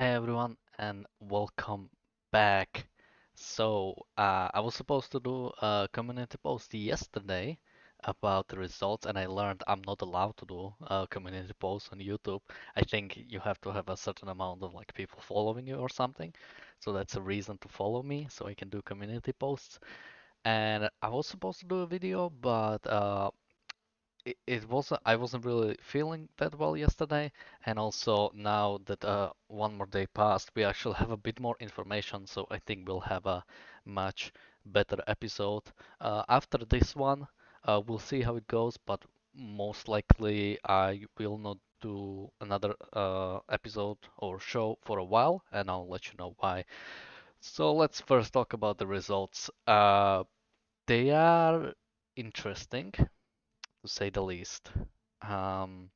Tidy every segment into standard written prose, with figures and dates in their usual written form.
Hey everyone, and welcome back. I was supposed to do a community post yesterday about the results, and I learned I'm not allowed to do a community post on YouTube. I think you have to have a certain amount of like people following you or something. So that's a reason to follow me, so I can do community posts. And I was supposed to do a video, but it wasn't I wasn't really feeling that well yesterday, and also now that one more day passed, we actually have a bit more information, so I think we'll have a much better episode after this one. We'll see how it goes, but most likely I will not do another episode or show for a while, and I'll let you know why. So let's first talk about the results. They are interesting, to say the least. Um,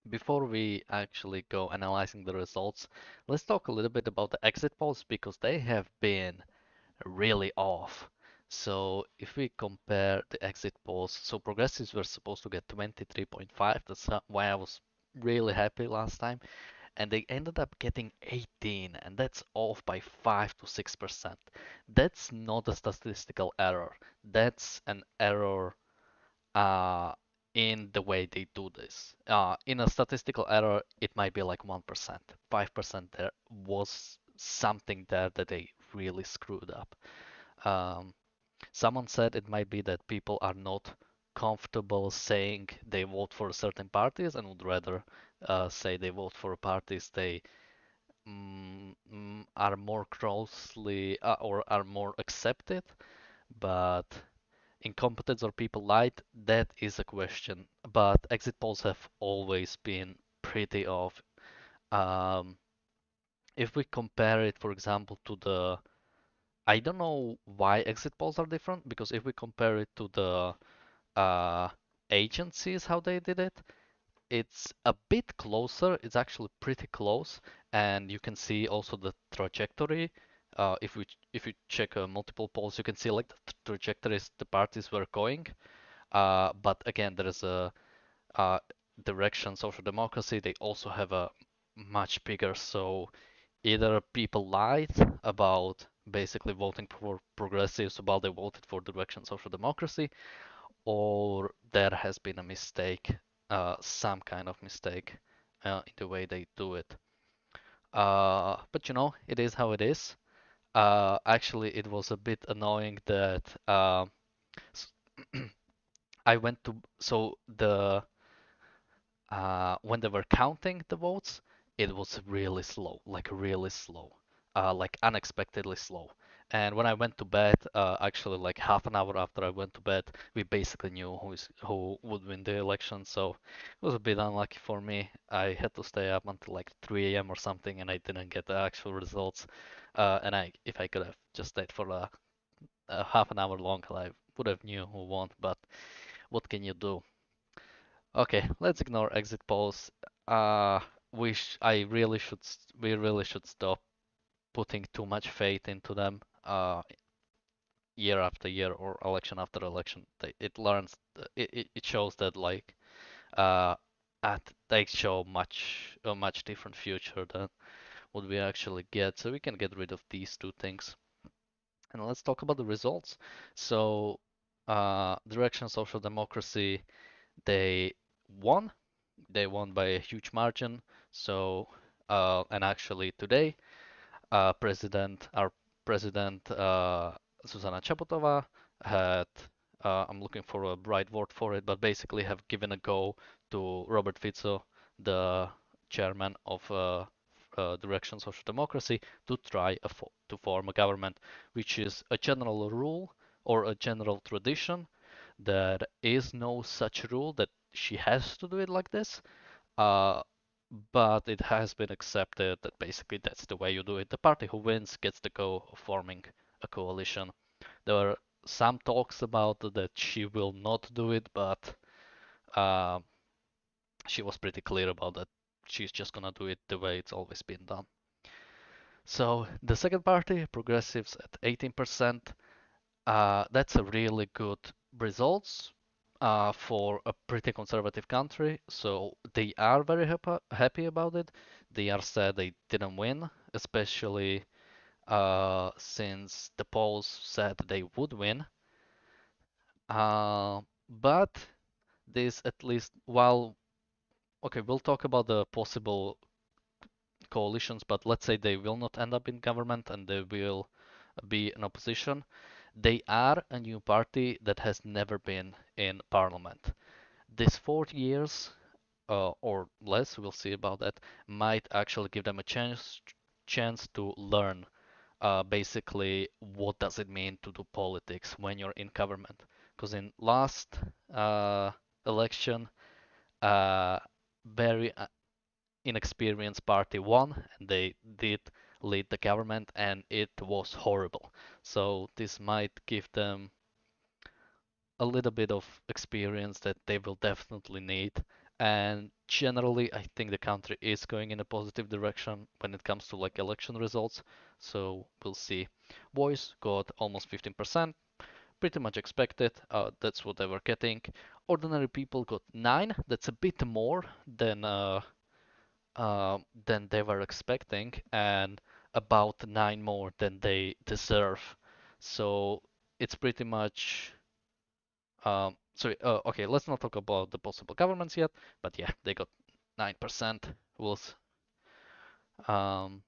Before we actually go analyzing the results, let's talk a little bit about the exit polls because they have been really off. So if we compare the exit polls, so progressives were supposed to get 23.5. That's why I was really happy last time, and they ended up getting 18, and that's off by 5 to 6%. That's not a statistical error. That's an error uh, in the way they do this. In a statistical error, it might be like 1%. 5% there was something there that they really screwed up. Um, Someone said it might be that people are not comfortable saying they vote for certain parties and would rather say they vote for parties they are more closely or are more accepted, but incompetence or people lied, that is a question. But exit polls have always been pretty off. Um, if we compare it, for example, to the, I don't know why exit polls are different, because if we compare it to the uh, agencies, how they did it, it's a bit closer. It's actually pretty close, and you can see also the trajectory. If you check multiple polls, you can see like the trajectories the parties were going. But again, there is a uh, direction social democracy. They also have a much bigger. So either people lied about basically voting for progressives while they voted for direction social democracy, or there has been a mistake, some kind of mistake in the way they do it. But it is how it is. Actually, it was a bit annoying that I went to so the when they were counting the votes, it was really slow, like unexpectedly slow. And when I went to bed, actually like half an hour after I went to bed, we basically knew who would win the election. So it was a bit unlucky for me. I had to stay up until like 3 a.m. or something, and I didn't get the actual results. And if I could have just stayed for a half an hour longer, I would have knew who won. But what can you do? Okay, let's ignore exit polls. Uh, we really should stop putting too much faith into them. Year after year or election after election, it shows that like uh, they show a much different future than what we actually get. So we can get rid of these two things. And let's talk about the results. So, Direction Social Democracy, they won they won by a huge margin. So, and actually today, our president Zuzana Čaputová had, I'm looking for a right word for it, but basically have given a go to Robert Fico, the chairman of Direction Social Democracy, to try to form a government, which is a general rule or a general tradition. There is no such rule that she has to do it like this, uh, but it has been accepted that basically that's the way you do it. The party who wins gets the go of forming a coalition. There were some talks about that she will not do it, but uh, she was pretty clear about that. She's just gonna do it the way it's always been done. So the second party, Progressives at 18%, that's a really good results. for a pretty conservative country, so they are very happy about it. They are sad they didn't win, especially since the polls said they would win. But this at least, while okay, we'll talk about the possible coalitions, but let's say they will not end up in government and they will be in opposition. They are a new party that has never been in parliament. This 4 years or less, we'll see about that, might actually give them a chance to learn basically what does it mean to do politics when you're in government. Because in last uh, election, uh, very inexperienced party won, and they did lead the government, and it was horrible. So this might give them a little bit of experience that they will definitely need. And generally, I think the country is going in a positive direction when it comes to like election results. So we'll see. Boys got almost 15%, pretty much expected. That's what they were getting. Ordinary people got 9. That's a bit more than they were expecting, and about 9 more than they deserve. So it's pretty much okay, let's not talk about the possible governments yet, but yeah, they got 9%. Um,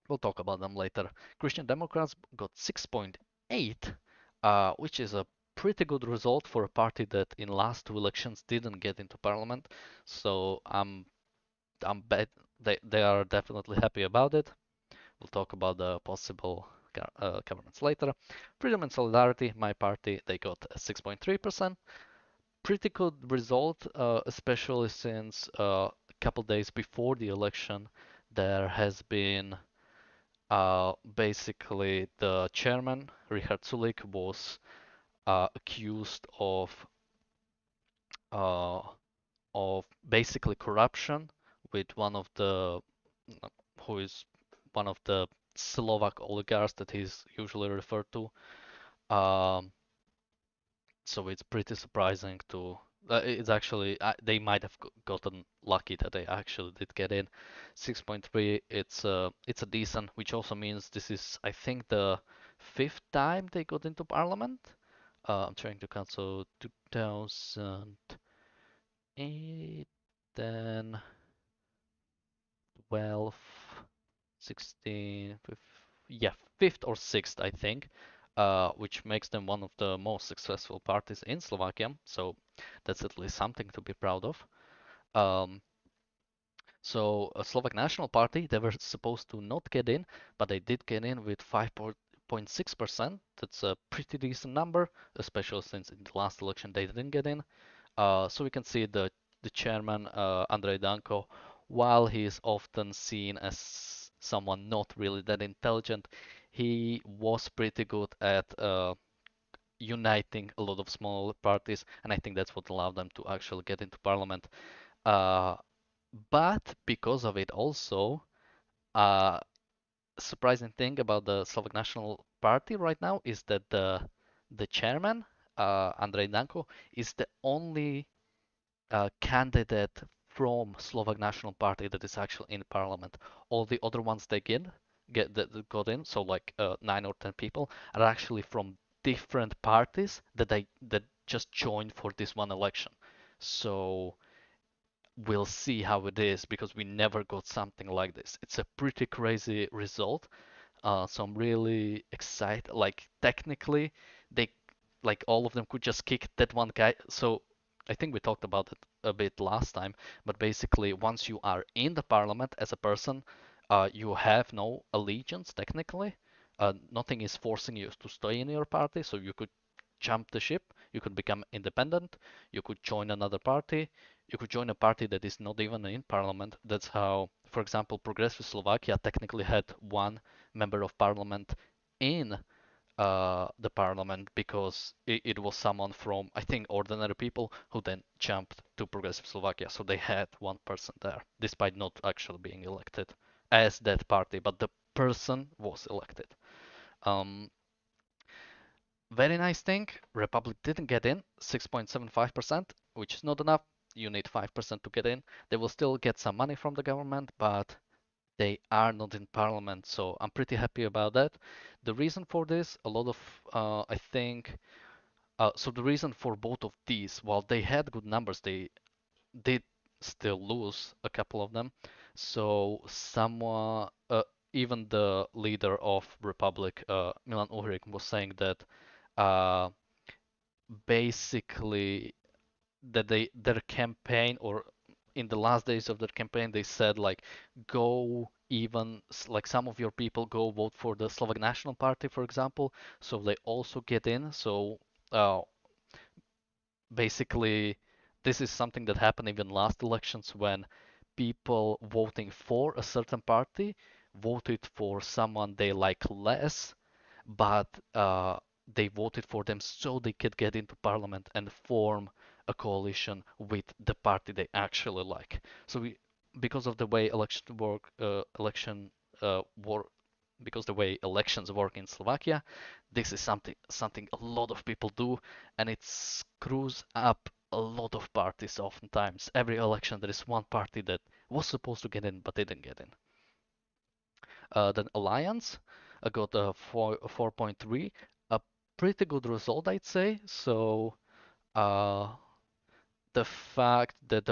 we'll talk about them later. Christian Democrats got 6.8, which is a pretty good result for a party that in last two elections didn't get into parliament. So I'm bet they are definitely happy about it. We'll talk about the possible governments later. Freedom and Solidarity, my party, they got 6.3%. Pretty good result, especially since a couple days before the election, there has been basically the chairman, Richard Sulik, was accused uh, of basically corruption with one of the who is one of the Slovak oligarchs that he's usually referred to. Um, so it's pretty surprising to. It's actually they might have gotten lucky that they actually did get in. 6.3. It's a decent, which also means this is I think the fifth time they got into parliament. I'm trying to count. So 2008, then 12, 16, yeah, fifth or sixth, I think, which makes them one of the most successful parties in Slovakia. So that's at least something to be proud of. Um, so a Slovak National Party, they were supposed to not get in, but they did get in with 5.6%. That's a pretty decent number, especially since in the last election they didn't get in. So we can see the chairman, Andrej Danko, while he is often seen as someone not really that intelligent, he was pretty good at uniting a lot of small parties, and I think that's what allowed them to actually get into parliament. Uh, but because of it also, uh, surprising thing about the Slovak National Party right now is that the chairman, Andrej Danko, is the only candidate from Slovak National Party that is actually in parliament. All the other ones they get that got in, so like 9 or 10 people, are actually from different parties that just joined for this one election. So we'll see how it is because we never got something like this. It's a pretty crazy result. So I'm really excited. Like technically, they like all of them could just kick that one guy. So I think we talked about it a bit last time, but basically once you are in the parliament as a person, you have no allegiance technically. Nothing is forcing you to stay in your party, so you could jump the ship, you could become independent, you could join another party, you could join a party that is not even in parliament. That's how, for example, Progressive Slovakia technically had one member of parliament in the parliament because it was someone from, I think, ordinary people who then jumped to Progressive Slovakia. So they had one person there, despite not actually being elected as that party, but the person was elected. Um, Very nice thing, Republic didn't get in, 6.75%, which is not enough. You need 5% to get in. They will still get some money from the government, but they are not in parliament, so I'm pretty happy about that. The reason for this, a lot of, I think, so the reason for both of these, while they had good numbers, they did still lose a couple of them. So someone, even the leader of Republic, Milan Uhrik, was saying that uh, basically that their campaign, or in the last days of their campaign, they said like, go even like some of your people go vote for the Slovak National Party, for example, so they also get in. So uh, basically, this is something that happened even last elections when people voting for a certain party voted for someone they like less, but they voted for them so they could get into parliament and form a coalition with the party they actually like. So because of the way work, because the way elections work in Slovakia, this is something a lot of people do, and it screws up a lot of parties. Oftentimes, every election there is one party that was supposed to get in but didn't get in. Then Alliance got a 4.3, a pretty good result, I'd say. So uh, the fact that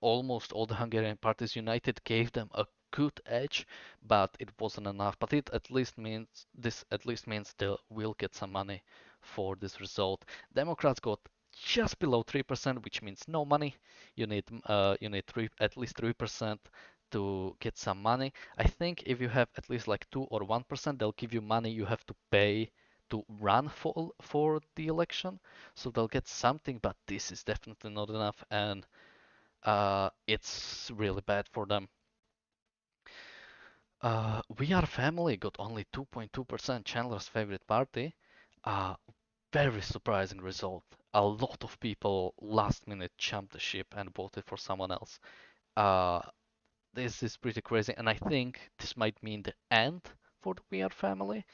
almost all the Hungarian parties united gave them a good edge, but it wasn't enough. But it at least means they will get some money for this result. Democrats got just below 3%, which means no money. You need at least 3% to get some money. I think if you have at least like 2 or 1%, they'll give you money you have to pay to run for the election, so they'll get something, but this is definitely not enough, and it's really bad for them. We Are Family got only 2.2%, Chandler's favorite party. Uh, Very surprising result. A lot of people last minute jumped the ship and voted for someone else. Uh, this is pretty crazy, and I think this might mean the end for the We Are Family,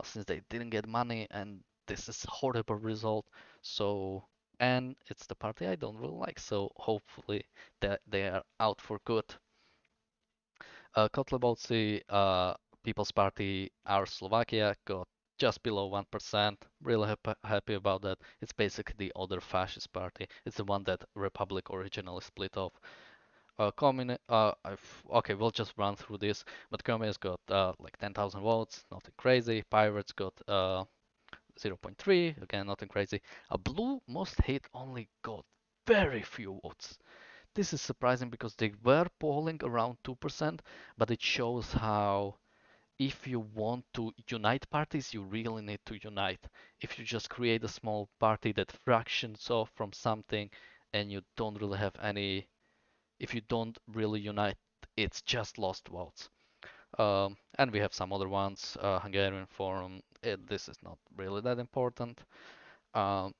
since they didn't get money, and this is a horrible result. So, and it's the party I don't really like, so hopefully that they are out for good. Kotlebovci, People's Party, our Slovakia got just below 1%. Really happy about that. It's basically the other fascist party. It's the one that Republic originally split off. Okay, we'll just run through this. But Communist got like 10,000 votes, nothing crazy. Pirates got zero point 0.3, again, nothing crazy. A Blue Most Hate only got very few votes. This is surprising because they were polling around 2%, but it shows how if you want to unite parties, you really need to unite. If you just create a small party that fractions off from something and you don't really have any, if you don't really unite, it's just lost votes. And we have some other ones, Hungarian Forum. This is not really that important. Um,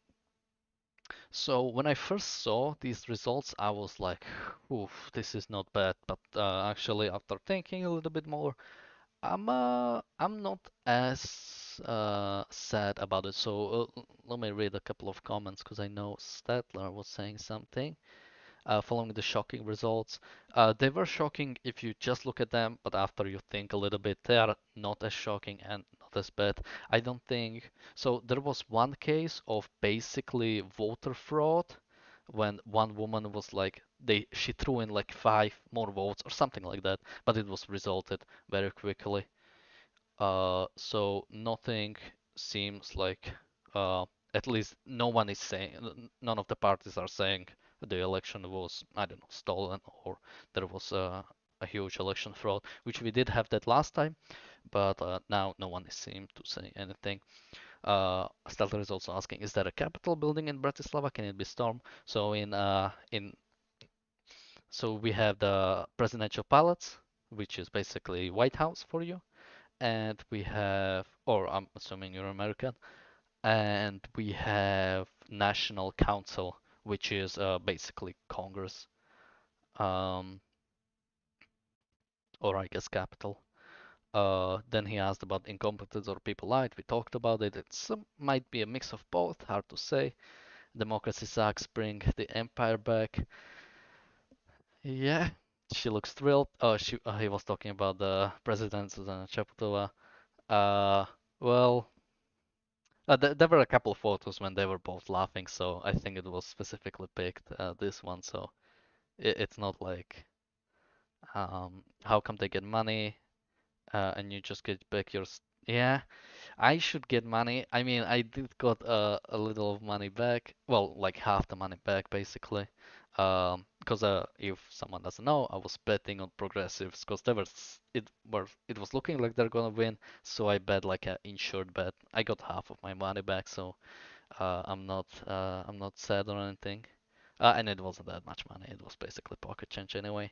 so when I first saw these results, I was like, "Oof, this is not bad." But actually, after thinking a little bit more, I'm not as sad about it. So let me read a couple of comments because I know Statler was saying something following the shocking results. They were shocking if you just look at them, but after you think a little bit, they are not as shocking and not as bad. I don't think so. There was one case of basically voter fraud when one woman was like she threw in like 5 more votes or something like that, but it was resulted very quickly. So nothing seems like, uh, at least no one is saying, none of the parties are saying the election was, I don't know, stolen or there was a huge election fraud, which we did have that last time, but now no one is seem to say anything. Stelter is also asking, is there a Capitol building in Bratislava? Can it be stormed? So we have the presidential palace, which is basically White House for you, and we have, or I'm assuming you're American, and we have National Council, which is basically Congress, um, or I guess capital. Then he asked about incompetence or people lied. We talked about it. Might be a mix of both. Hard to say. Democracy sucks. Bring the empire back. Yeah, she looks thrilled. He was talking about the president, Zuzana Chaputova. Uh, well, there were a couple of photos when they were both laughing, so I think it was specifically picked this one. So it's not like how come they get money and you just get back yeah. I should get money. I mean, I did got a little of money back. Well, like half the money back basically. Because if someone doesn't know, I was betting on progressives because it was looking like they're gonna win. So I bet like an insured bet. I got half of my money back, so I'm not sad or anything. And it wasn't that much money. It was basically pocket change anyway.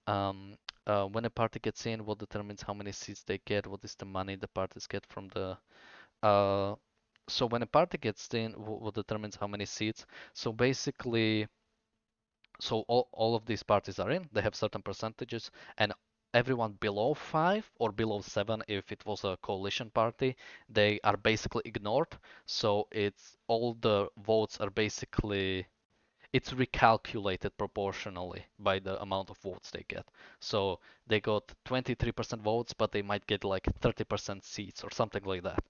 Um, when a party gets in, what determines how many seats they get? What is the money the parties get from the uh, so when a party gets in, what determines how many seats? So basically, so all of these parties are in, they have certain percentages, and everyone below 5 or below 7, if it was a coalition party, they are basically ignored. So it's all the votes are basically it's recalculated proportionally by the amount of votes they get. So they got 23% votes, but they might get like 30% seats or something like that.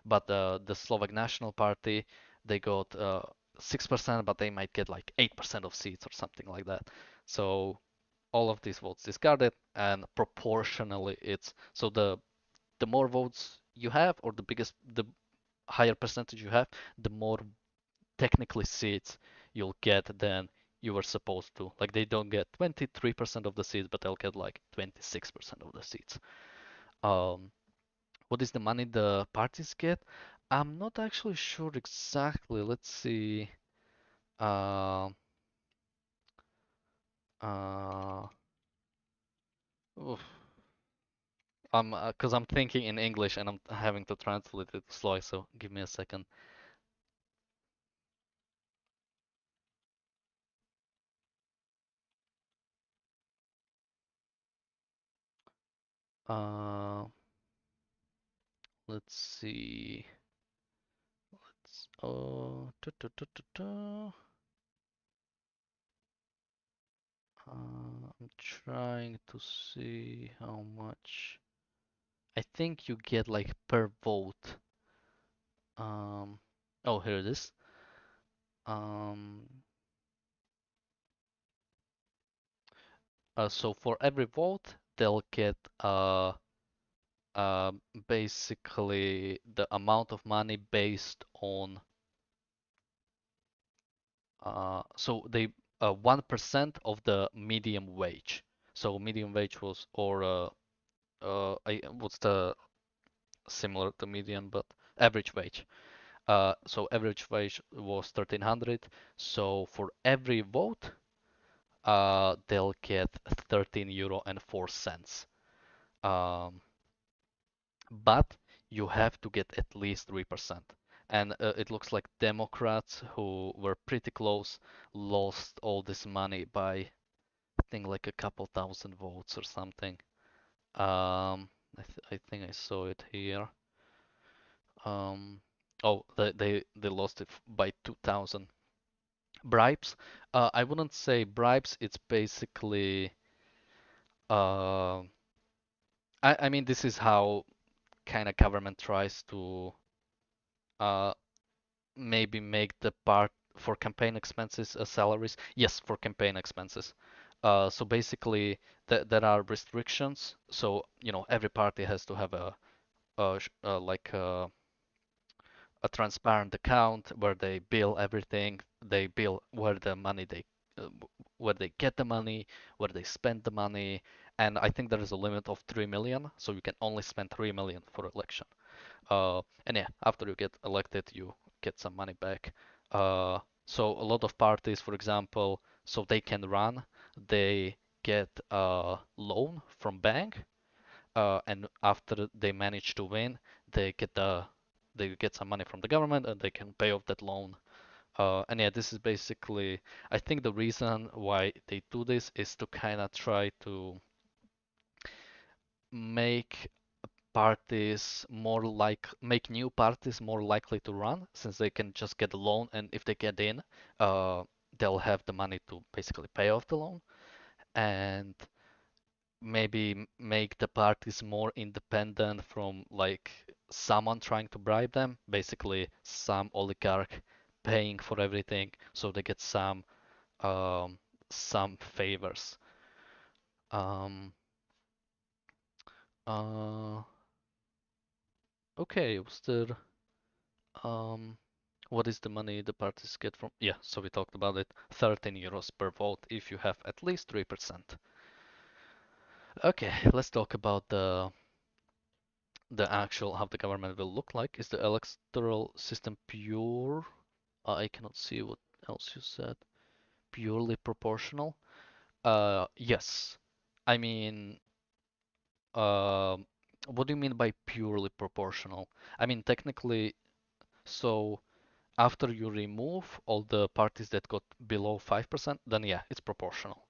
But the Slovak National Party they got 6%, but they might get like 8% of seats or something like that. So all of these votes discarded, and proportionally it's so the more votes you have, or the higher percentage you have, the more technically seats you'll get than you were supposed to. Like they don't get 23% of the seats, but they'll get like 26% of the seats. Um, what is the money the parties get? I'm not actually sure exactly. Let's see. Uh, uh, oof. Cause I'm thinking in English and I'm having to translate it slowly. So give me a second. Uh, let's see. I'm trying to see how much. I think you get like per vote. Um, oh, here it is. Um, so for every vote, they'll get uh, basically the amount of money based on so they 1% of the medium wage. So medium wage was or what's the similar to median but average wage. So average wage was 1300. So for every vote, they'll get 13 euro and 4 cents. Um, but you have to get at least 3%. And it looks like Democrats, who were pretty close, lost all this money by, I think, like a couple thousand votes or something. I think I saw it here. Um, oh, they lost it by 2,000. Bribes? I wouldn't say bribes. It's basically, uh, I mean, this is how kind of government tries to uh, maybe make the part for campaign expenses salaries. Yes, for campaign expenses. So basically, there are restrictions. So every party has to have like a transparent account where they bill everything. They bill uh, where they get the money, where they spend the money, and I think there is a limit of 3 million, so you can only spend 3 million for election. And yeah, after you get elected, you get some money back. So a lot of parties, for example, so they can run, they get a loan from bank, and after they manage to win, they get the they get some money from the government and they can pay off that loan. And yeah, this is basically, I think the reason why they do this is to kind of try to make parties more like make new parties more likely to run since they can just get a loan, and if they get in, uh, they'll have the money to basically pay off the loan, and maybe make the parties more independent from like someone trying to bribe them, basically some oligarch paying for everything so they get um, some favors. Um, uh, okay, was there um, what is the money the parties get from? Yeah, so we talked about it. 13 euros per vote if you have at least 3%. Okay, let's talk about the actual how the government will look like. Is the electoral system pure? I cannot see what else you said. Purely proportional? Yes. I mean, um, what do you mean by purely proportional? I mean, technically, so after you remove all the parties that got below 5%, then yeah, it's proportional.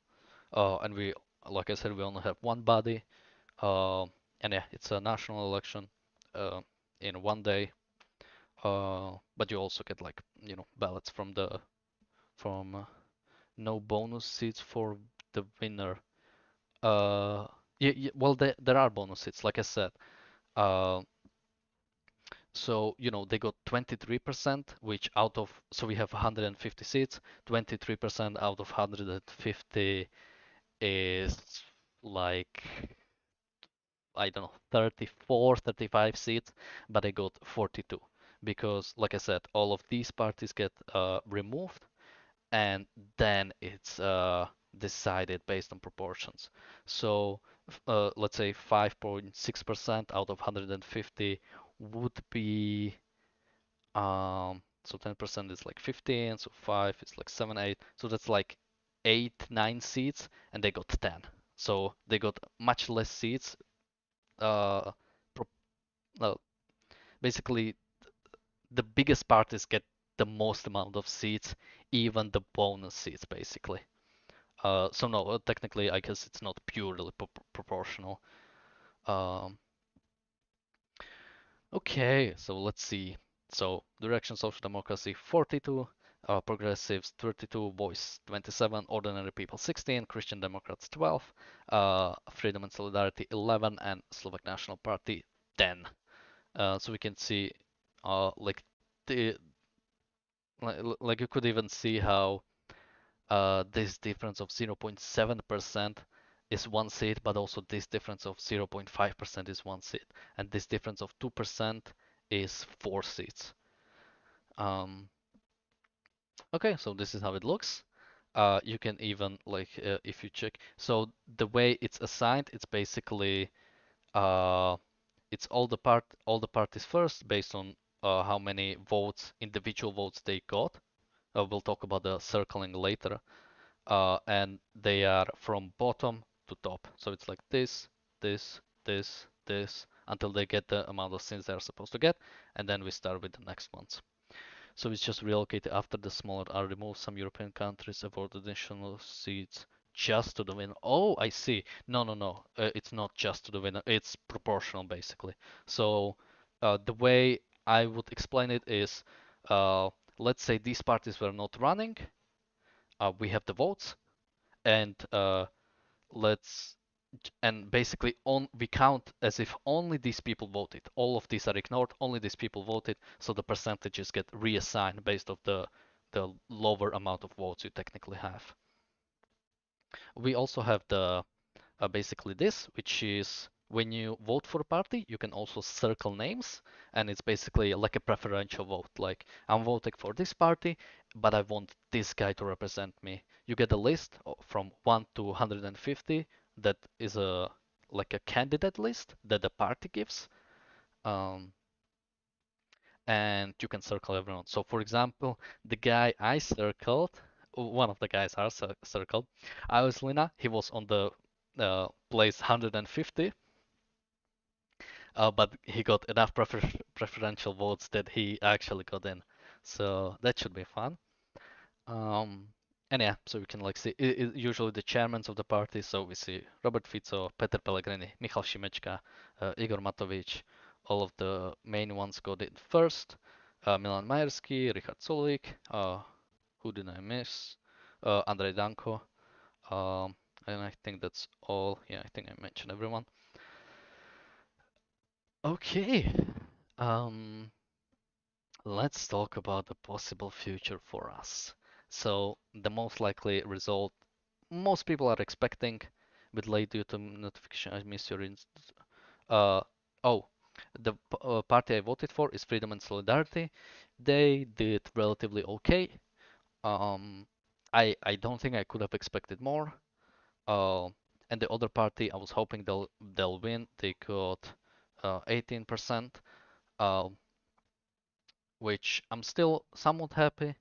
And we, like I said, we only have one body. Uh, and yeah, it's a national election uh, in one day. But you also get like, ballots from no bonus seats for the winner. Uh, yeah, well, there are bonus seats, like I said. Uh, so, they got 23%, which out of, so we have 150 seats, 23% out of 150 is like, I don't know, 34, 35 seats, but I got 42 because, like I said, all of these parties get removed, and then it's decided based on proportions. So let's say 5.6% out of 150 would be so 10% is like 15, so 5 is like 7, 8. So that's like 8, 9 seats, and they got 10. So they got much less seats. Uh, pro- uh, Basically, the biggest parties get the most amount of seats, even the bonus seats, basically. So no, technically, I guess it's not purely proportional. Um, okay, so let's see. So Direction Social Democracy 42, Progressives 32, Voice 27, Ordinary People 16, Christian Democrats 12, Freedom and Solidarity 11, and Slovak National Party 10. So we can see, like the like you could even see how this difference of 0.7% is one seat, but also this difference of 0.5% is one seat, and this difference of 2% is four seats. Um, okay, so this is how it looks. You can even like if you check, so the way it's assigned, it's basically uh, it's all the parties first based on how many votes, individual votes they got. We'll talk about the circling later. And they are from bottom to top. So it's like this, until they get the amount of sins they're supposed to get, and then we start with the next ones. So it's just relocated after the smaller are removed. Some European countries avoid additional seats just to the winner. Oh, I see. No, no, no. It's not just to the winner. It's proportional, basically. So the way I would explain it is, uh, let's say these parties were not running. We have the votes, and let's and basically on we count as if only these people voted. All of these are ignored. Only these people voted, so the percentages get reassigned based of the lower amount of votes you technically have. We also have the basically this, which is when you vote for a party, you can also circle names, and it's basically like a preferential vote. Like I'm voting for this party, but I want this guy to represent me. You get a list from 1 to 150 that is a like a candidate list that the party gives, um, and you can circle everyone. So for example, the guy I circled, one of the guys I circled, I was Lina. He was on the place 150, but he got enough preferential votes that he actually got in. So that should be fun. Um, And yeah, so we can like see usually the chairmen of the party. So we see Robert Fico, Peter Pellegrini, Michal Šimečka, Igor Matovič. All of the main ones got it first. Milan Majerský, Richard Sulik. Who did I miss? Andrej Danko. And I think that's all. Yeah, I think I mentioned everyone. Okay. Um, let's talk about the possible future for us. So the most likely result most people are expecting, but late due to notification, I missed your uh oh, the party I voted for is Freedom and Solidarity. They did relatively okay. Um, I don't think I could have expected more. Uh, and the other party, I was hoping they'll win. They got 18%, uh, which I'm still somewhat happy.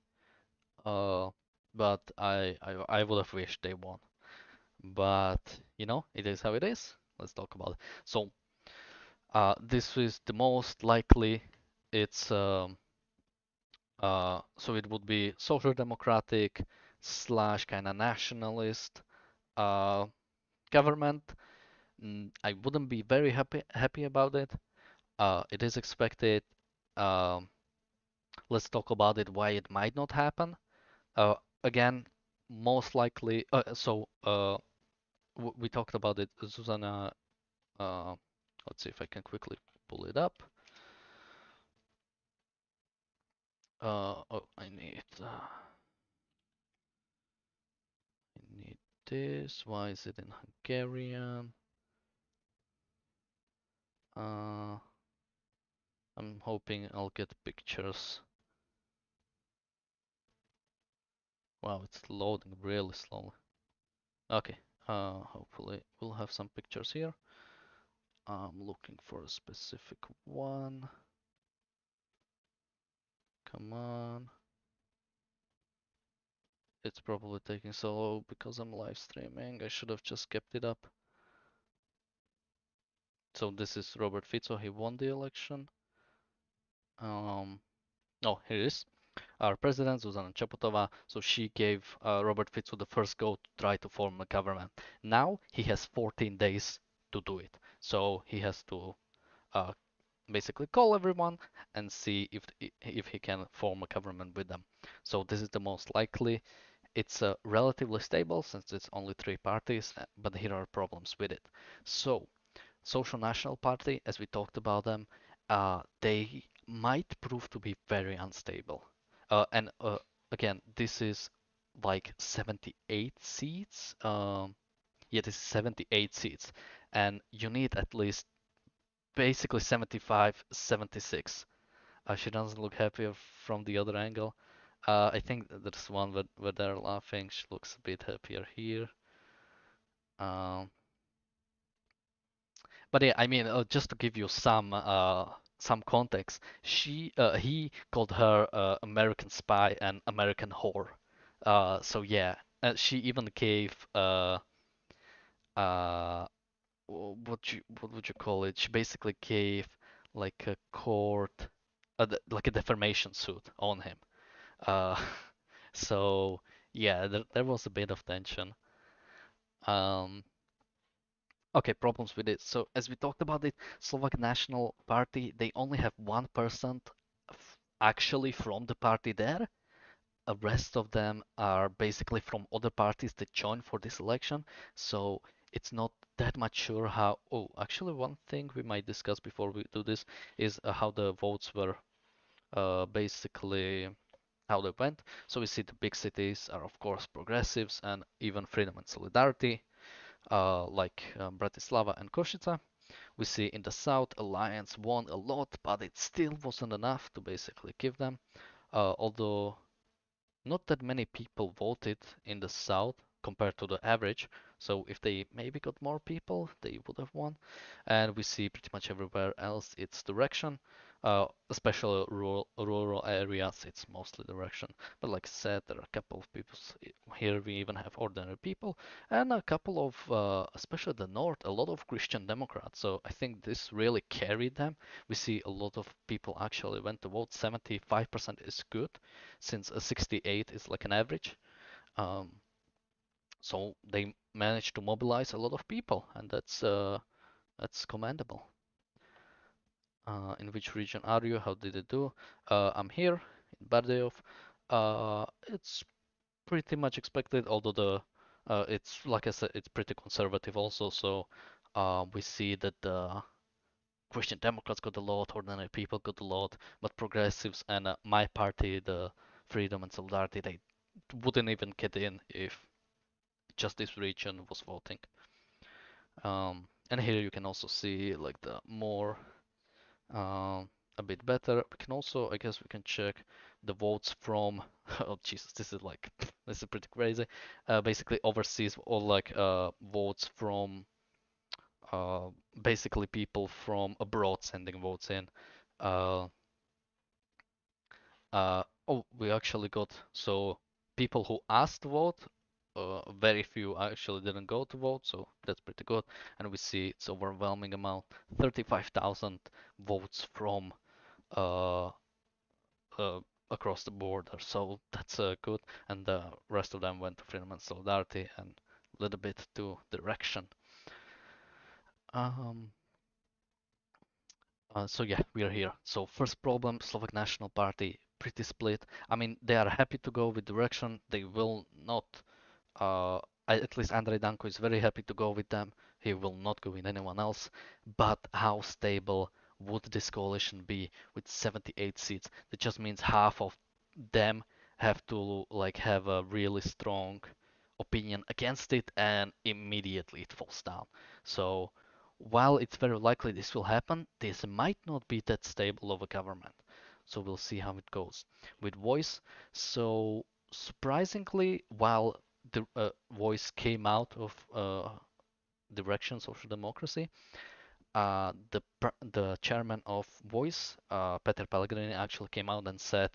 Uh, but I would have wished they won. But it is how it is. Let's talk about it. So this is the most likely. It's so it would be social democratic slash kind of nationalist uh, government. I wouldn't be very happy about it. It is expected. Um, let's talk about it. Why it might not happen. Again, most likely. We talked about it. Susanna. Uh, let's see if I can quickly pull it up. Oh, I need this. Why is it in Hungarian? Uh, I'm hoping I'll get pictures. Wow, it's loading really slowly. Okay, hopefully we'll have some pictures here. I'm looking for a specific one. Come on. It's probably taking so long because I'm live streaming. I should have just kept it up. So this is Robert Fico. He won the election. Oh, here it is. Our president, Zuzana Čaputová, so she gave Robert Fico the first go to try to form a government. Now he has 14 days to do it. So he has to uh, basically call everyone and see if he can form a government with them. So this is the most likely. It's relatively stable since it's only three parties, but here are problems with it. So Social National Party, as we talked about them, they might prove to be very unstable. And again, this is like 78 seats. Yeah, this is 78 seats, and you need at least basically 75, 76. She doesn't look happier from the other angle. I think there's one where they're laughing. She looks a bit happier here. Um, But yeah, I mean, just to give you some context, he called her American spy and American whore. So yeah, she even gave uh what would you call it? She basically gave like a court, like a defamation suit on him. Uh, so yeah, there was a bit of tension. Um, Okay, problems with it. So as we talked about it, Slovak National Party, they only have 1% actually from the party there. The rest of them are basically from other parties that joined for this election. So it's not that much sure how. Oh, actually, one thing we might discuss before we do this is how the votes were basically how they went. So we see the big cities are of course progressives and even Freedom and Solidarity like Bratislava and Košice. We see in the south Alliance won a lot, but it still wasn't enough to basically give them. Although not that many people voted in the south compared to the average. So if they maybe got more people, they would have won. And we see pretty much everywhere else it's direction. Especially rural areas, it's mostly direction. But like I said, there are a couple of people here. We even have ordinary people and a couple of, especially the north, a lot of Christian Democrats. So I think this really carried them. We see a lot of people actually went to vote. 75% is good since a 68 is like an average. Um, so they managed to mobilize a lot of people, and that's commendable. In which region are you? How did it do? I'm here in Bardejov. It's pretty much expected, although the it's like I said, it's pretty conservative also. So we see that the Christian Democrats got a lot, ordinary people got a lot, but progressives and my party, the Freedom and Solidarity, they wouldn't even get in if just this region was voting. And here you can also see like the more a bit better. We can also, I guess, we can check the votes from. Oh Jesus, this is like this is pretty crazy. Basically, overseas or like votes from uh, basically people from abroad sending votes in. Uh, oh, we actually got so people who asked to vote. Very few actually didn't go to vote, so that's pretty good. And we see it's overwhelming amount, 35,000 votes from uh, uh, across the border. So that's good. And the rest of them went to Freedom and Solidarity and a little bit to Direction. Um, so yeah, we are here. So first problem, Slovak National Party, pretty split. I mean, they are happy to go with Direction. They will not uh, at least Andrej Danko is very happy to go with them. He will not go with anyone else. But how stable would this coalition be with 78 seats? That just means half of them have to like have a really strong opinion against it, and immediately it falls down. So while it's very likely this will happen, this might not be that stable of a government. So we'll see how it goes. With Voice, so surprisingly, while the Voice came out of Direction Social Democracy, the chairman of Voice, Peter Pellegrini, actually came out and said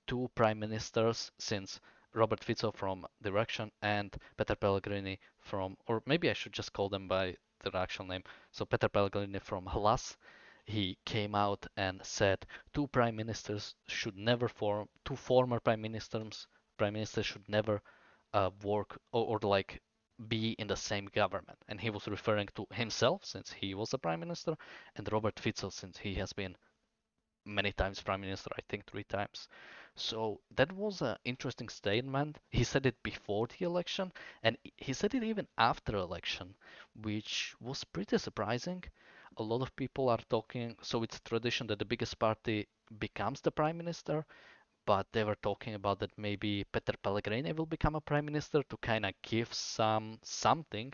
two prime ministers, since Robert Fico from Direction and Peter Pellegrini from, or maybe I should just call them by their actual name. So Peter Pellegrini from Hlas, he came out and said two prime ministers should never form, two former prime ministers should never work or like be in the same government. And he was referring to himself since he was a prime minister, and Robert Fico since he has been many times prime minister, I think 3 times. So that was an interesting statement. He said it before the election, and he said it even after election, which was pretty surprising. A lot of people are talking, so it's tradition that the biggest party becomes the prime minister, but they were talking about that maybe Peter Pellegrini will become a prime minister to kind of give something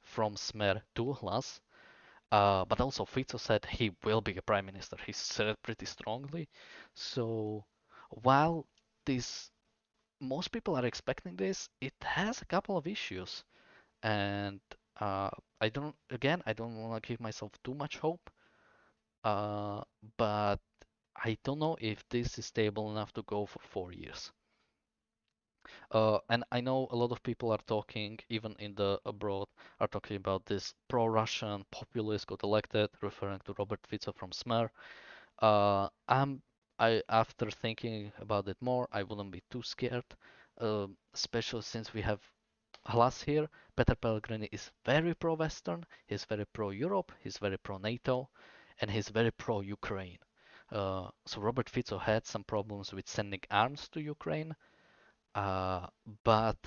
from Smer to Hlas. But also Fico said he will be a prime minister. He said it pretty strongly. So while this most people are expecting this, it has a couple of issues, and I don't want to give myself too much hope. Uh, but I don't know if this is stable enough to go for 4 years. And I know a lot of people are talking, even in the abroad, are talking about this pro-Russian populist got elected, referring to Robert Fico from Smer. Uh, I'm, after thinking about it more, I wouldn't be too scared, especially since we have Hlas here. Peter Pellegrini is very pro-Western, he's very pro-Europe, he's very pro-NATO, and he's very pro-Ukraine. So Robert Fico had some problems with sending arms to Ukraine, uh, but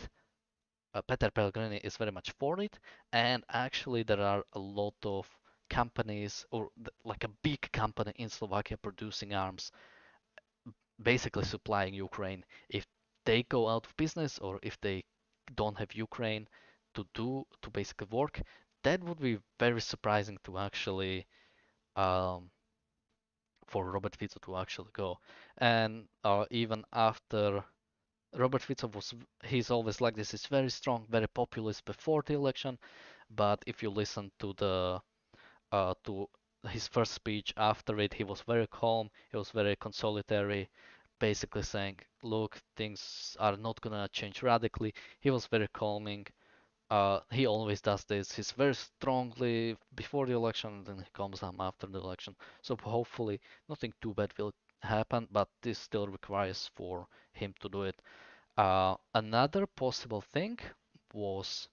Peter Pellegrini is very much for it. And actually, there are a lot of companies, or like a big company in Slovakia producing arms, basically supplying Ukraine. If they go out of business or if they don't have Ukraine to basically work, that would be very surprising to actually um, for Robert Fico to actually go. And even after Robert Fico he's always like this. He's very strong, very populist before the election, but if you listen to his first speech after it, he was very calm. He was very consolatory, basically saying, "Look, things are not gonna change radically." He was very calming. He always does this. He's very strongly before the election, and then he calms down after the election. So hopefully, nothing too bad will happen, but this still requires for him to do it. Another possible thing was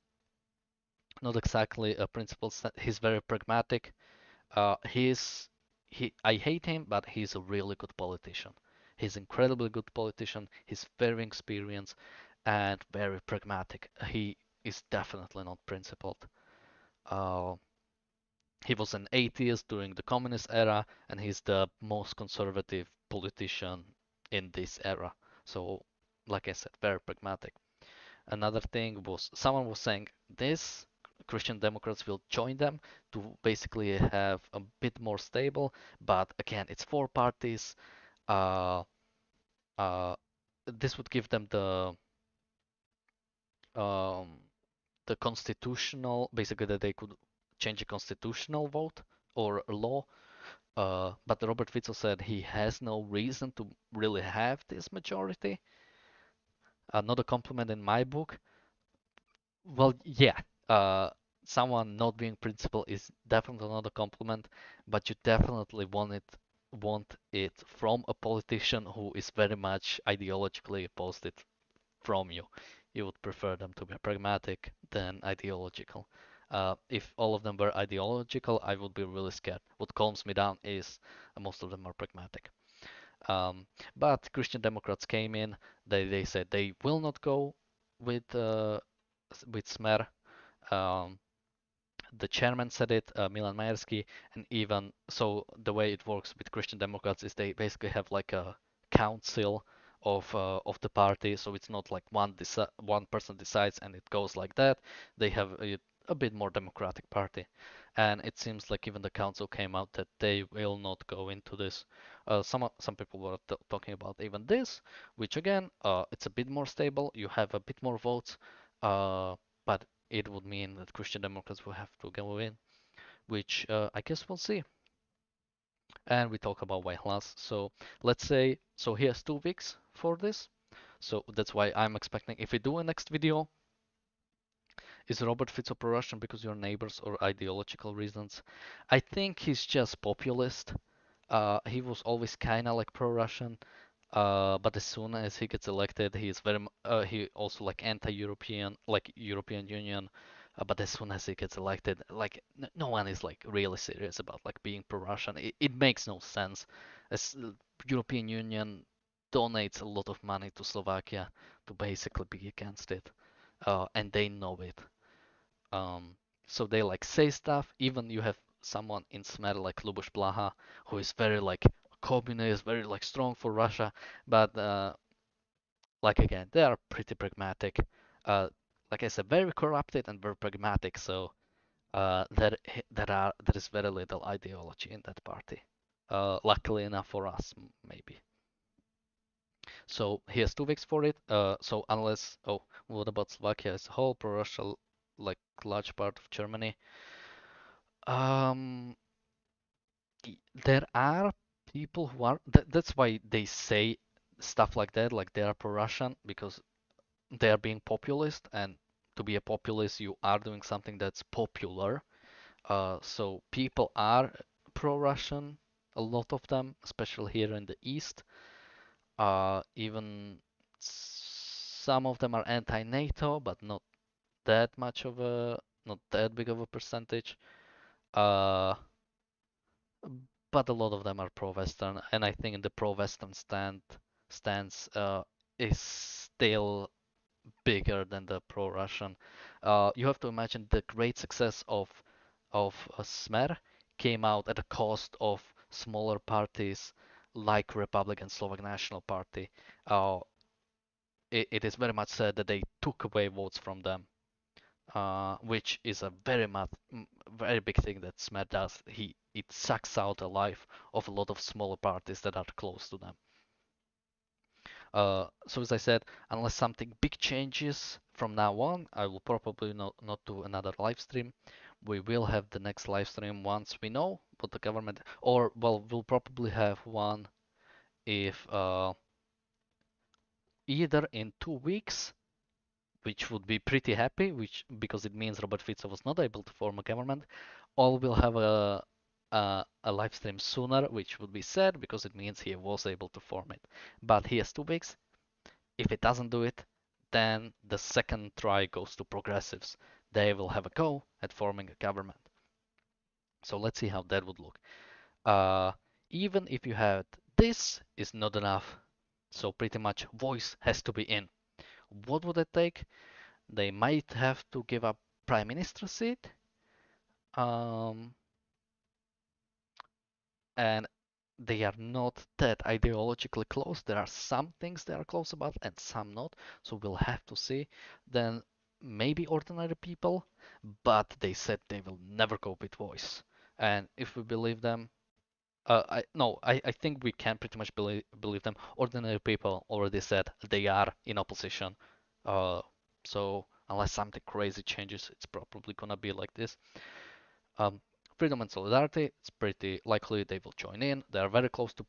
not exactly a principle. He's very pragmatic. He's he. I hate him, but he's a really good politician. He's incredibly good politician. He's very experienced and very pragmatic. He is definitely not principled. Uh, he was an atheist during the communist era, and he's the most conservative politician in this era. So, like I said, very pragmatic. Another thing was someone was saying this Christian Democrats will join them to basically have a bit more stable, but again, it's four parties. Uh, uh, this would give them um, the constitutional, basically that they could change a constitutional vote or a law. But Robert Fico said he has no reason to really have this majority. Not a compliment in my book. Well, yeah. Uh, Someone not being principled is definitely not a compliment, but you definitely want it from a politician who is very much ideologically opposed it from you. You would prefer them to be pragmatic than ideological. If all of them were ideological, I would be really scared. What calms me down is most of them are pragmatic. Um, but Christian Democrats came in. They said they will not go with Smer. Um, the chairman said it, Milan Majerski, and even so, the way it works with Christian Democrats is they basically have like a council of the party, so it's not like one person decides and it goes like that. They have a bit more democratic party, and it seems like even the council came out that they will not go into this. Some people were talking about even this, which again, it's a bit more stable. You have a bit more votes, but it would mean that Christian Democrats will have to go in, which I guess we'll see. And we talk about white loss. So let's say, so here's 2 weeks for this. So that's why I'm expecting, if we do a next video, is Robert Fico pro-Russian because you're neighbors or ideological reasons? I think he's just populist. He was always kind of like pro-Russian, but as soon as he gets elected, he is he also like anti-European, like European Union. But as soon as he gets elected, like no one is like really serious about like being pro-Russian. It makes no sense, as European Union donates a lot of money to Slovakia to basically be against it, and they know it. Um, so they like say stuff. Even you have someone in Smer like Luboš Blaha, who is very like communist, very like strong for Russia, but like again, they are pretty pragmatic. Uh, like I said, very corrupted and very pragmatic. So there is very little ideology in that party. Luckily enough for us, maybe. So here's 2 weeks for it. So unless, oh, what about Slovakia as a whole? Pro-Russia, like large part of Germany. Um, there are people who are. That's why they say stuff like that, like they are pro-Russian, because they are being populist, and to be a populist, you are doing something that's popular. So people are pro-Russian, a lot of them, especially here in the East. Even some of them are anti-NATO, but not that big of a percentage. Uh, but a lot of them are pro-Western, and I think the pro-Western stance is still bigger than the pro-Russian. You have to imagine the great success of Smer came out at the cost of smaller parties like Republican Slovak National Party. Uh, it is very much said that they took away votes from them, which is a very big thing that Smer does. It sucks out the life of a lot of smaller parties that are close to them. So as I said, unless something big changes from now on, I will probably not do another live stream. We will have the next live stream once we know what the government, or well, we'll probably have one if either in 2 weeks, which would be pretty happy, which because it means Robert Fico was not able to form a government, or we'll have a live stream sooner, which would be sad because it means he was able to form it. But he has 2 weeks. If it doesn't do it, then the second try goes to progressives. They will have a go at forming a government. So let's see how that would look. Uh, Even if you had this is not enough. So pretty much voice has to be in. What would it take? They might have to give up prime minister seat. Um, and they are not that ideologically close. There are some things they are close about and some not. So we'll have to see. Then maybe ordinary people, but they said they will never go with voice. And if we believe them, I no, I think we can pretty much believe them. Ordinary people already said they are in opposition. Uh, so unless something crazy changes, it's probably gonna be like this. Um, Freedom and Solidarity, it's pretty likely they will join in. They are very close to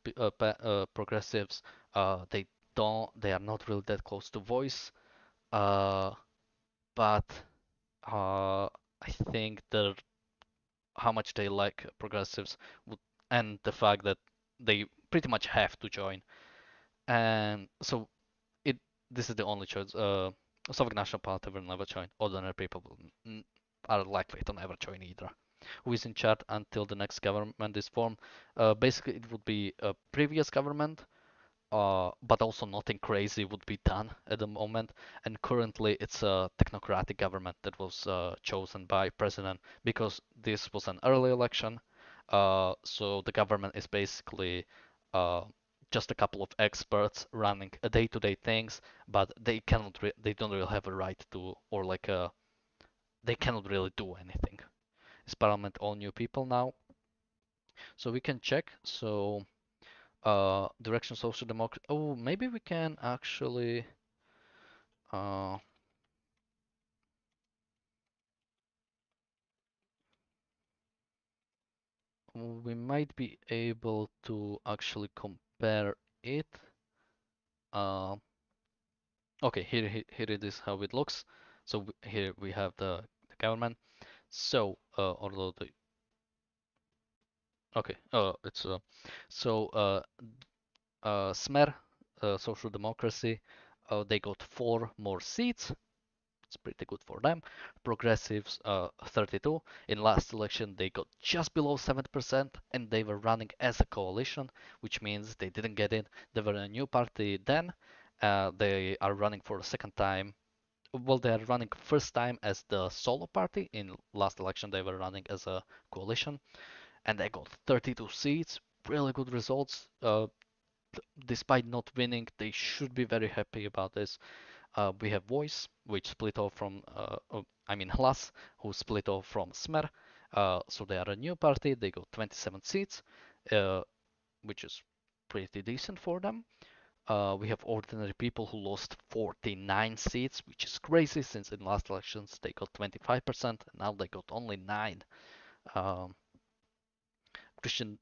progressives. They are not really that close to Voice. Uh, but I think that how much they like progressives would, and the fact that they pretty much have to join. And so it this is the only choice. Slovak National Party will never join. Ordinary people are likely to never join either. Who is in charge until the next government is formed? Basically, it would be a previous government, but also nothing crazy would be done at the moment. And currently, it's a technocratic government that was chosen by president because this was an early election. So the government is basically uh, just a couple of experts running a day-to-day things, but they don't really have a right to, or like they cannot really do anything. Is parliament all new people now? So we can check. So direction social democracy. Oh, maybe we can actually. Uh, we might be able to actually compare it. Uh, okay, here it is how it looks. So here we have the government. So although the okay, it's so Smer, Social Democracy, they got 4 more seats. It's pretty good for them. Progressives, 32. In last election, they got just below 7%, and they were running as a coalition, which means they didn't get in. They were a new party then. They are running for a second time. Well, they are running first time as the solo party. In last election, they were running as a coalition, and they got 32 seats. Really good results. Despite not winning, they should be very happy about this. We have Voice, which split off from, I mean Hlas, who split off from Smer. So they are a new party. They got 27 seats, uh, which is pretty decent for them. We have Ordinary People who lost 49 seats, which is crazy since in last elections they got 25%, and now they got only 9. Um, Christian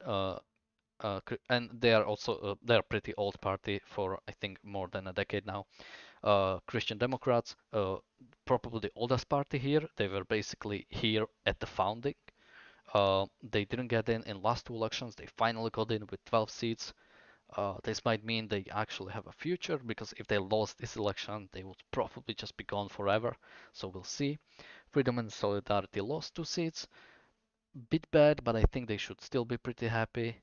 and they are also they're a pretty old party for I think more than a decade now. Christian Democrats, probably the oldest party here. They were basically here at the founding. They didn't get in last 2 elections. They finally got in with 12 seats. This might mean they actually have a future because if they lost this election, they would probably just be gone forever. So we'll see. Freedom and Solidarity lost 2 seats. Bit bad, but I think they should still be pretty happy.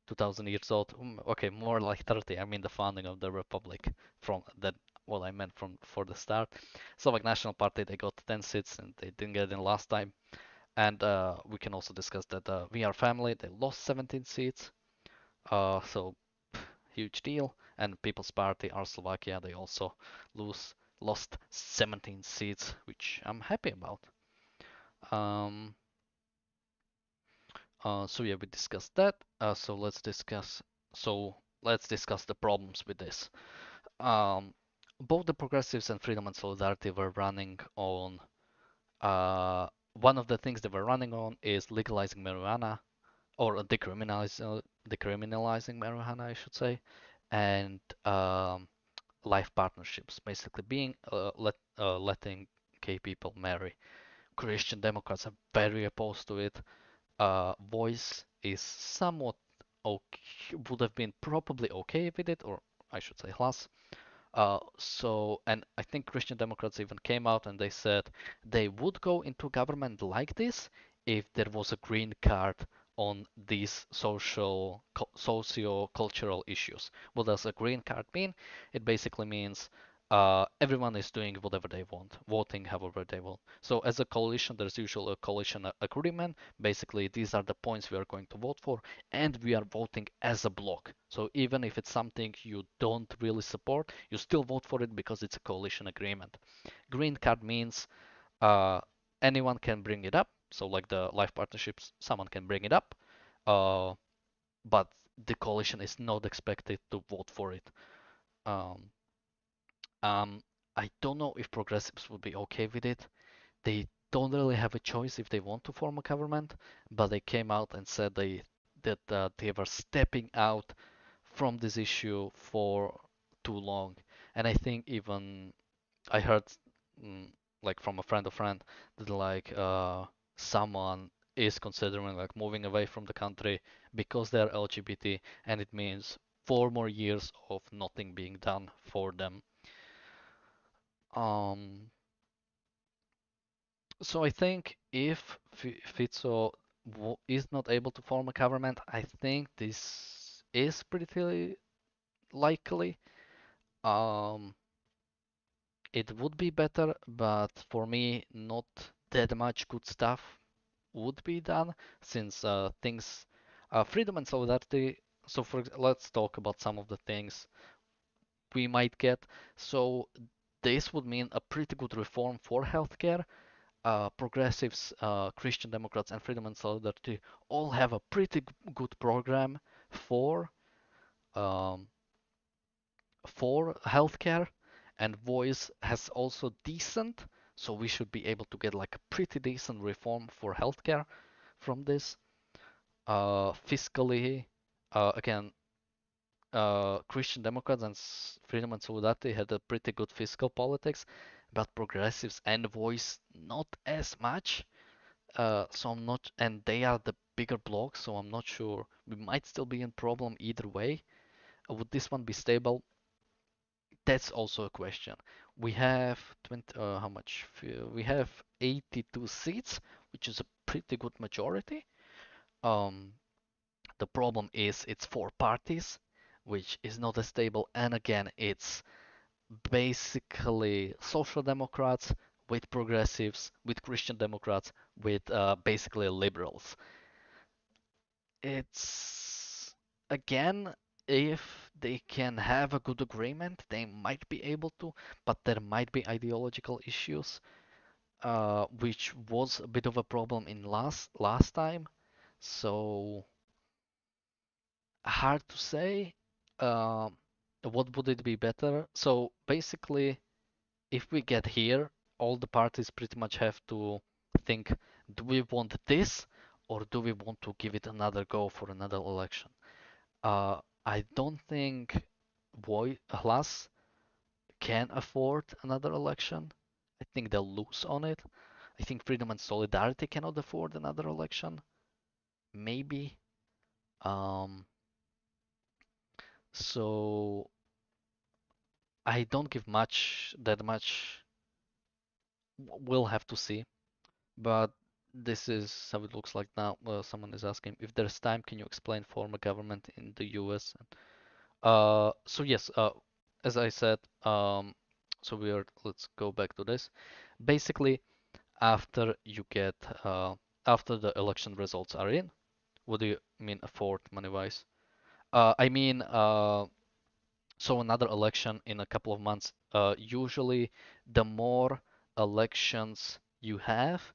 2000 years old. Okay, more like 30. I mean the founding of the republic from that what I meant from for the start. Slovak National Party they got 10 seats and they didn't get in last time. And we can also discuss that We Are Family they lost 17 seats. So huge deal. And People's Party our Slovakia they also lost 17 seats, which I'm happy about. Um, so yeah, we discussed that. So let's discuss the problems with this. Um, Both the progressives and Freedom and Solidarity were running on. One of the things they were running on is legalizing marijuana or decriminalizing marijuana, I should say, and life partnerships, basically being letting gay people marry. Christian Democrats are very opposed to it. Voice is somewhat okay, would have been probably okay with it, or I should say Hlas. And I think Christian Democrats even came out and they said they would go into government like this if there was a green card on these socio-cultural issues. What does a green card mean? It basically means everyone is doing whatever they want, voting however they want. So as a coalition, there's usually a coalition agreement. Basically, these are the points we are going to vote for, and we are voting as a block. So even if it's something you don't really support, you still vote for it because it's a coalition agreement. Green card means uh, anyone can bring it up. So like the life partnerships, someone can bring it up, uh, but the coalition is not expected to vote for it. Um, um, I don't know if progressives would be okay with it. They don't really have a choice if they want to form a government, but they came out and said they were stepping out from this issue for too long. And I think even I heard mm, like from a friend of friend that someone is considering like moving away from the country because they're LGBT, and it means 4 more years of nothing being done for them. Um, so I think if Fico is not able to form a government, I think this is pretty likely. Um, it would be better, but for me, not that much good stuff would be done since freedom and solidarity. So let's talk about some of the things we might get. So this would mean a pretty good reform for healthcare. Progressives, Christian Democrats, and Freedom and Solidarity all have a pretty good program for um, for healthcare, and Voice has also decent. So we should be able to get like a pretty decent reform for healthcare from this. Fiscally, again, Christian Democrats and Freedom and Solidarity had a pretty good fiscal politics, but progressives and Voice not as much. So I'm not, and they are the bigger bloc, so I'm not sure. We might still be in problem either way. Would this one be stable? That's also a question. We have 20, how much? We have 82 seats, which is a pretty good majority. Um, the problem is it's four parties, which is not as stable. And again, it's basically social democrats with progressives, with Christian Democrats, with basically liberals. It's again, if they can have a good agreement, they might be able to, but there might be ideological issues, which was a bit of a problem in last time. So hard to say. Um, what would it be better? So basically, if we get here, all the parties pretty much have to think, do we want this or do we want to give it another go for another election? I don't think Hlas can afford another election. I think they'll lose on it. I think Freedom and Solidarity cannot afford another election. Maybe. Um, so I don't give that much. We'll have to see. But this is how it looks like now. Someone is asking if there's time, can you explain form of government in the US? So yes, as I said, let's go back to this. Basically, after you get, after the election results are in, what do you mean afford money-wise? I mean, so another election in a couple of months. Usually, the more elections you have,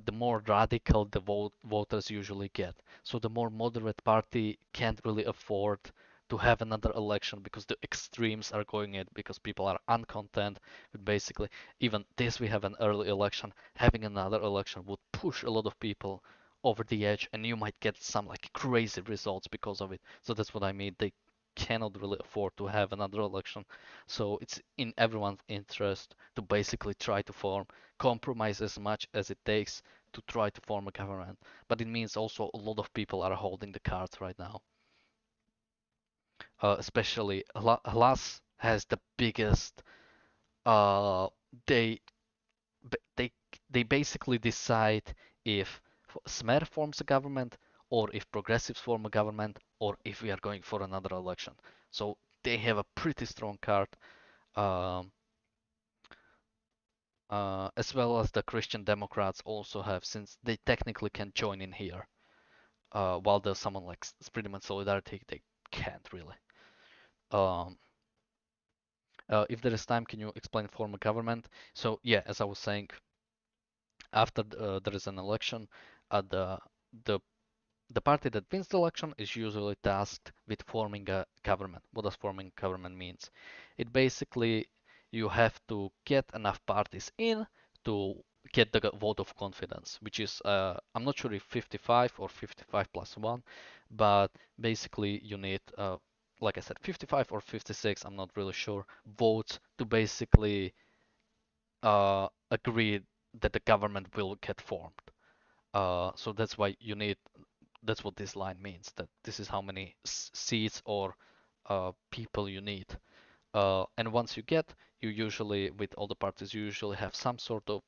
the more radical the voters usually get. So the more moderate party can't really afford to have another election because the extremes are going in because people are uncontent with basically even this we have an early election. Having another election would push a lot of people over the edge and you might get some like crazy results because of it. So that's what I mean. They cannot really afford to have another election. So it's in everyone's interest to basically try to form compromise as much as it takes to try to form a government. But it means also a lot of people are holding the cards right now. Especially Hlas has the biggest. Uh, they they they basically decide if Smer forms a government, or if progressives form a government, or if we are going for another election. So they have a pretty strong card, um, as well as the Christian Democrats also have, since they technically can join in here. While there's someone like Freedom and Solidarity, they can't really. Um, if there is time, can you explain form of government? So yeah, as I was saying, after there is an election, the the party that wins the election is usually tasked with forming a government. What does forming government means? It basically you have to get enough parties in to get the vote of confidence, which is I'm not sure if 55 or 55 plus one, but basically you need like I said 55 or 56, I'm not really sure, votes to basically agree that the government will get formed. So that's why you need, that's what this line means, that this is how many seats or people you need. And once you get, you usually, with all the parties, you usually have some sort of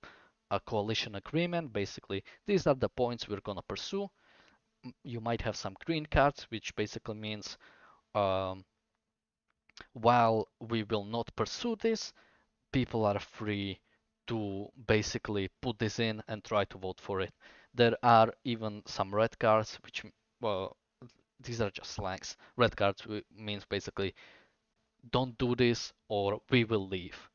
a coalition agreement. Basically, these are the points we're going to pursue. You might have some green cards, which basically means um, while we will not pursue this, people are free to basically put this in and try to vote for it. There are even some red cards, which, well, these are just slangs. Red cards means basically don't do this or we will leave.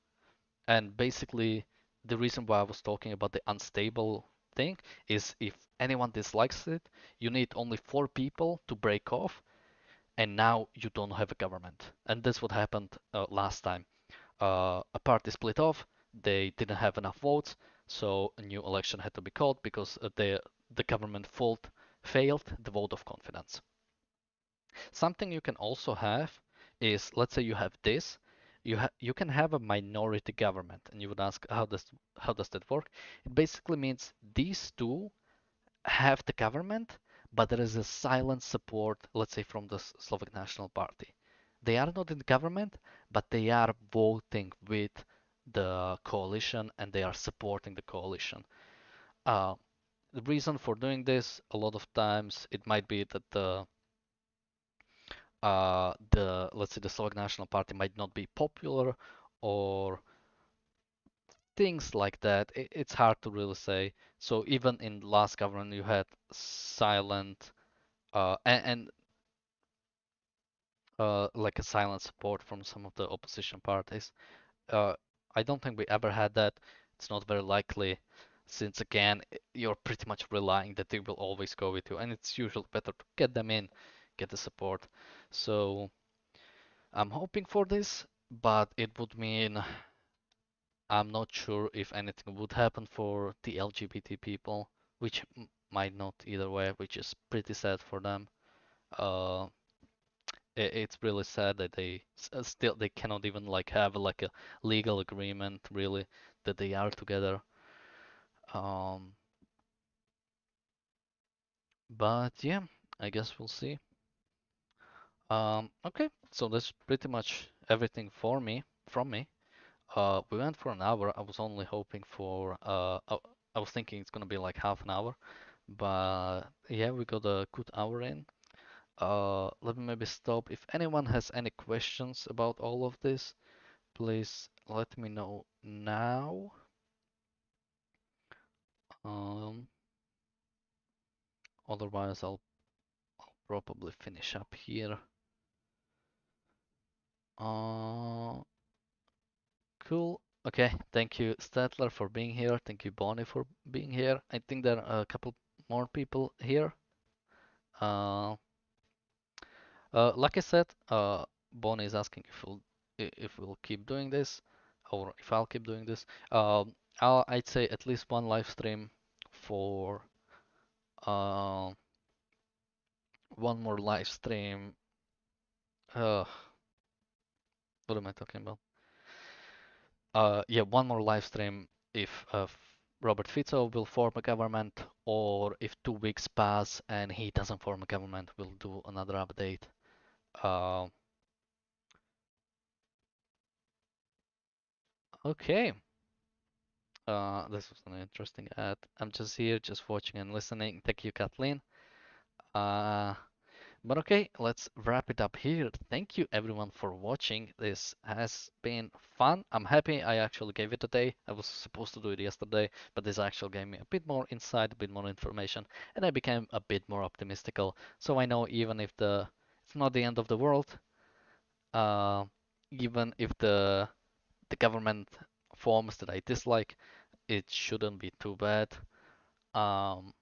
And basically, the reason why I was talking about the unstable thing is if anyone dislikes it, you need only 4 people to break off, and now you don't have a government. And that's what happened last time. A party split off, they didn't have enough votes, so a new election had to be called because the government failed the vote of confidence. Something you can also have is, let's say you have this, you can have a minority government, and you would ask how does that work? It basically means these two have the government, but there is a silent support, let's say from the Slovak National Party. They are not in the government, but they are voting with the coalition and they are supporting the coalition. Uh, the reason for doing this, a lot of times, it might be that the let's say the Slovak National Party might not be popular or things like that. It's hard to really say. So even in last government, you had silent and like a silent support from some of the opposition parties. Uh, I don't think we ever had that. It's not very likely, since again, you're pretty much relying that they will always go with you, and it's usually better to get them in, get the support. So I'm hoping for this, but it would mean I'm not sure if anything would happen for the LGBT people, which might not either way, which is pretty sad for them. Uh, it's really sad that they still they cannot even like have like a legal agreement really that they are together. Um, but yeah, I guess we'll see. Okay, so that's pretty much everything for me from me. We went for an hour. I was only hoping for I was thinking it's gonna be like half an hour, but yeah, we got a good hour in. Let me maybe stop. If anyone has any questions about all of this, please let me know now. Um, Otherwise I'll probably finish up here. Uh, cool. Okay, thank you Statler for being here. Thank you Bonnie for being here. I think there are a couple more people here. Uh, like I said, Bonnie is asking if we'll keep doing this, or if I'll keep doing this. I'd say at least one live stream for uh, one more live stream. Uh, what am I talking about? Yeah, one more live stream if Robert Fico will form a government, or if 2 weeks pass and he doesn't form a government, we'll do another update. Uh, Okay. This was an interesting ad. I'm just here, just watching and listening. Thank you, Kathleen. Uh, but okay, let's wrap it up here. Thank you everyone for watching. This has been fun. I'm happy I actually gave it a day. I was supposed to do it yesterday, but this actually gave me a bit more insight, a bit more information, and I became a bit more optimistical. So I know even if it's not the end of the world, uh, even if the government forms that I dislike, it shouldn't be too bad. Um,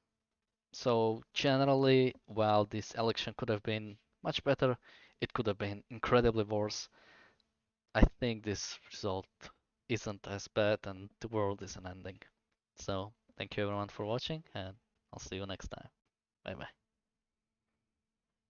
so generally, while this election could have been much better, it could have been incredibly worse. I think this result isn't as bad and the world isn't ending. So thank you everyone for watching and I'll see you next time. Bye bye.